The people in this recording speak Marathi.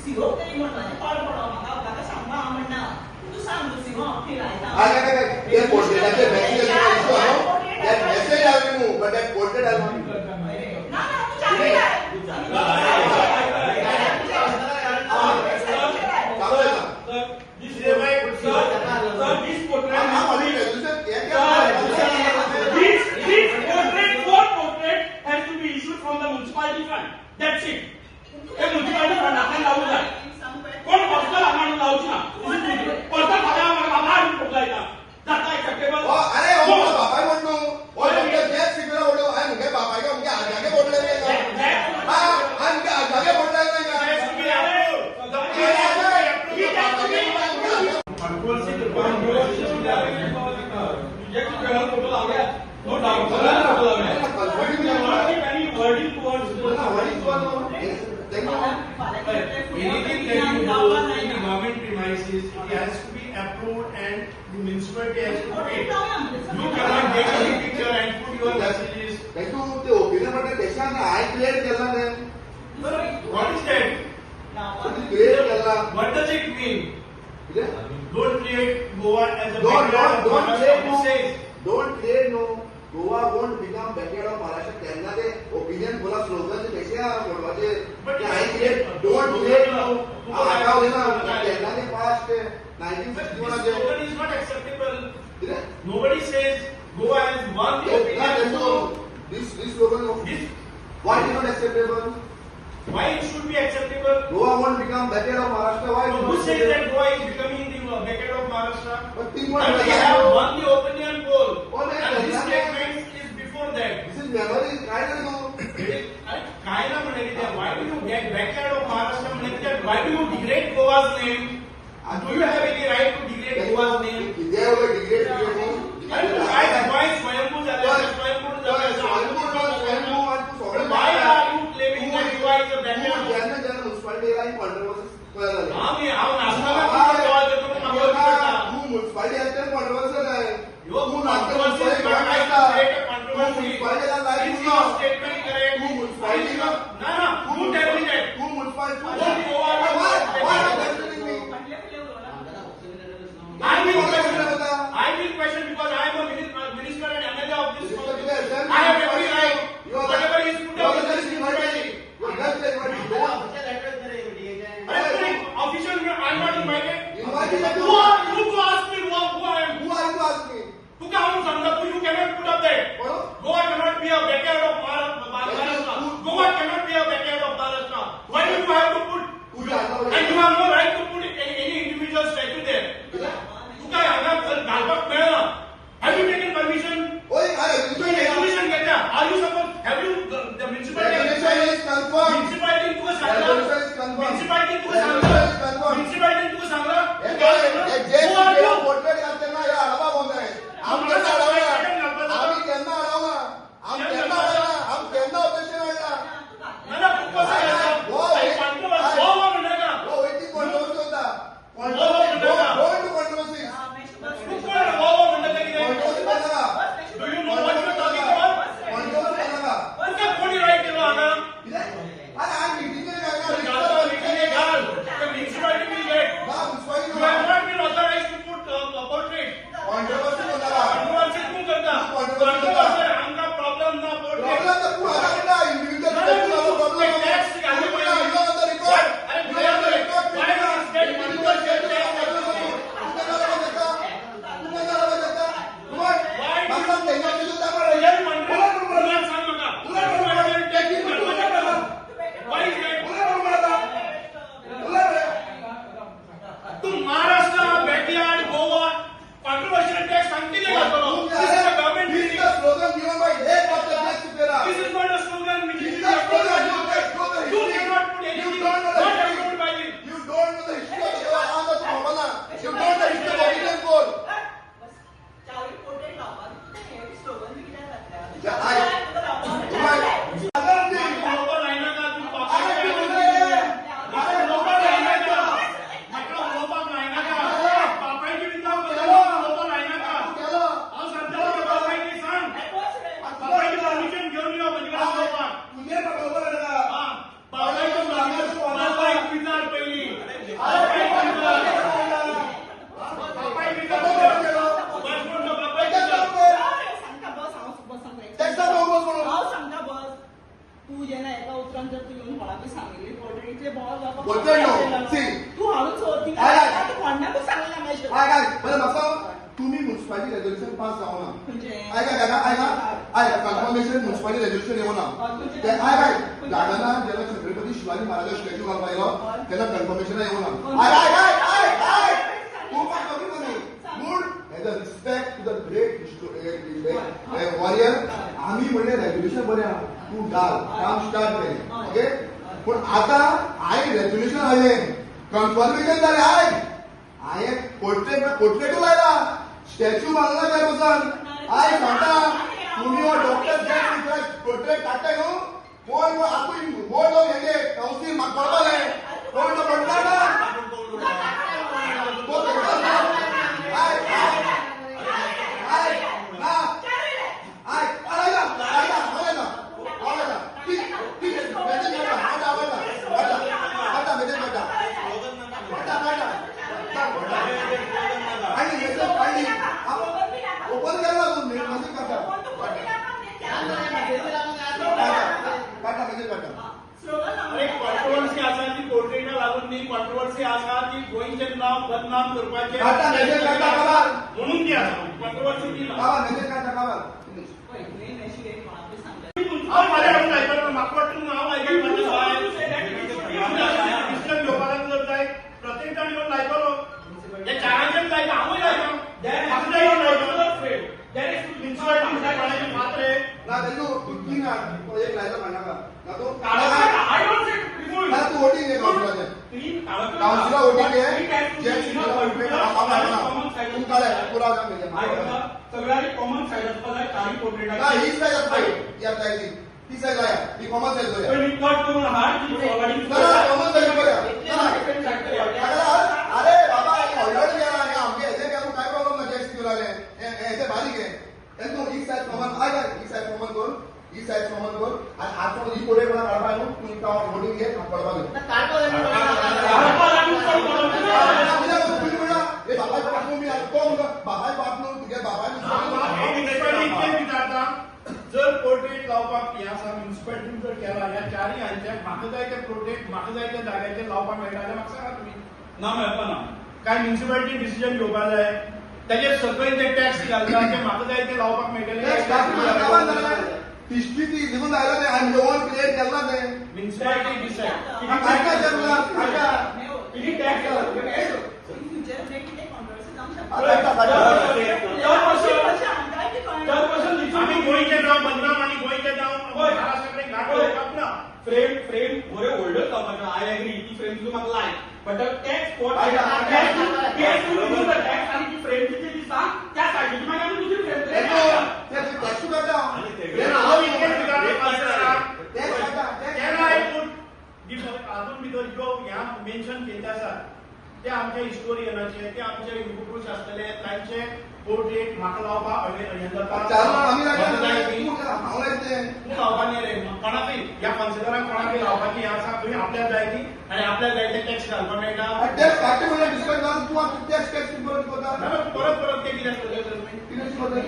सीओ तरी म्हणून कॉल पडो म्हाका ताका सांगपा म्हणना तू सांग सीओ ओके लायता काय ते पोर्ट्रेटाचे मेसेज इशू आहो that message I will remove but that portrait I will not remove ना ना तू चालू आहे That's it. एक मुन्सिपालिटी फंड आपण लावू जाय कोण हॉस्टेल आपण लावूच ना कोणता खाता मला बाबा ठोकला येता जाता एक्सेप्टेबल अरे ओ बाबा म्हणतो ओ तुमच्या जॅक सिग्नल ओढो आहे मुगे बाबा का मुगे आगे बोलले नाही हां मुगे आगे बोलले नाही Anything that you do in the government premises, it has to be approved and the municipality has to pay. You cannot get any picture and put your messages. Thank you. The opinion but the question I create kella ne. What is that? What is create kella? What does it mean? Don't create Goa as a don't create no. Goa won't become backyard of Maharashtra. त्यांना ते ओपिनियन बोला स्लोगन ते कशा बोलवाचे But I create don't create no. आता होईल ना त्यांना ते past 1961 This slogan is not acceptable. Nobody says Goa has won the opinion. This slogan of This, why is not acceptable? why it should be acceptable? Goa won't become backyard of Maharashtra. Why? So who says that Goa is becoming the backyard of Maharashtra? But think And what we have won the opinion poll. Oh, that And this is- statement is before that. This is memory. काय करतो? काय ना म्हणे त्या why do you get backyard of Maharashtra म्हणे त्या why do you degrade Goa's name? Do you have any right to degrade Goa's name? India वाला डिग्रेड केलं Why स्वयंभू झालं स्वयंभू झालं Why are you claiming that Goa is a backyard? ज्यांना ज्यांना म्युन्सिपालिटीला ही कॉन्ट्रोवर्सी कळलं आम्ही नाचताना Goa देतो पण मागवतो करता. म्युन्सिपालिटी असते कॉन्ट्रोवर्सी आहे You controversy is not right to create a controversy. म्युन्सिपालिटीला life Is your statement correct? तू म्युन्सिपालिटीला No, you tell me that. तू म्युन्सिपालिटी I will एका उतरान जर तू येऊन कोणाक सांगितली पोर्ट्रेटीचे बॉल Portrait no. See. तू हाडून सोद आय. तू कोणाकूच सांगला मातशें काय बरं म्हाका तुम्ही म्युन्सिपालिटी रेजोल्युशन पास जावना कन्फर्मेशन म्युन्सिपालिटी रेजोल्युशन येवना गार्डनात जेन्ना छत्रपती शिवाजी महाराज स्टॅच्यू घालपाक येयलो तेन्ना कन्फर्मेशन येवना पूण as a respect to the great warrior आम्ही म्हणले रेजोल्युशन बरें आहा तूं घाल काम स्टार्ट केलें ओके पूण आतां हांवें रेजोल्युशन हाडलें कन्फर्मेशन जालें हांवें पोर्ट्रेटू लायला स्टॅच्यू बांदला त्या बसून आय सांगता तुम्ही हो डॉक्टर पोर्ट्रेट काडटाय न्हू कोण आपूण बोर्ड ऑफ हेजे कावन्सील म्हाका पळपाले कोण तो पडटा ना कॉन्ट्रोवर्सी आसा ती पोर्ट्रेटा लागून न्ही कॉन्ट्रोवर्सी आसा ती गोंयचें नांव बदनाम करपाचें म्हणून ती आसा कॉन्ट्रोवर्सी ती म्हाका वाटतं हांव आयकून घेवपाक जर जाय प्रत्येक जाण येवन लायतलो हे चारांचेच लायता हांवूय लायता म्युन्सिपालिटी मात्रे ना तेजू एक लायला म्हणनाका ना तू वोटिंग घे काउन्सिला वोटिंग घे जे तू काढे पुरावा जाम घे सगळ्यांनी कॉमन साईड आसपाक जाय काही पोर्ट्रेट ना ही साईड आसता या साईडची ती साईड आया ही कॉमन साईड करूया पण कट करून हाड की ऑलरेडी कॉमन साईड करूया अरे बाबा ऑलरेडी गेला हे आमगे हेजे काय प्रॉब्लेम ना टॅक्स घेऊन आले हेजे बारीक आहे तू ही साईड कॉमन आय ही साईड कॉमन कर ही साईड कॉमन कर आणि आता ही पुढे कोणा काढपाय न्हू तू इका वोटिंग घे पडपाक जर पोर्ट्रेट लावपाक हे आसा म्युन्सिपालिटीन जर केला ह्या चारय हांचे म्हाका जाय ते पोर्ट्रेट म्हाका जाय त्या जाग्याचेर लावपाक मेळटा जाल्यार म्हाका सांगा तुमी ना मेळपा ना काय म्युन्सिपालिटी डिसिजन घेवपाक जाय तेजे सकयल ते टॅक्स घालता ते म्हाका जाय ते लावपाक मेळटले हिस्ट्री ती निघून आयला ते आनी ओन क्रिएट केला ते म्युन्सिपालिटी डिसायड किती टॅक्स आम्ही गोंयचें नांव बदनाम आनी गोंयचें नांव महाराष्ट्राकडे घाटप ना फ्रेम बरे होल्डर जावपाक आय एग्री ती फ्रेम तुका म्हाका like but tax coat tax आणि ती फ्रेम किती दिसता त्या सायडीची मागीर आमी दुसरी फ्रेम अजून भितर जो ह्या मेन्शन केले आसा ते आमचे हिस्टोरियनाचे ते आमचे युगपुरुश आसतले तांचे पोर्ट्रेट म्हाका लावपाक लावपाची रे कोणाकय ह्या कन्सिडराक कोणाकय लावपाची आसा खंय आपल्याक जाय ती आनी आपल्याक जाय ते टॅक्स घालपाक मेळटा परत परत ते कितें करता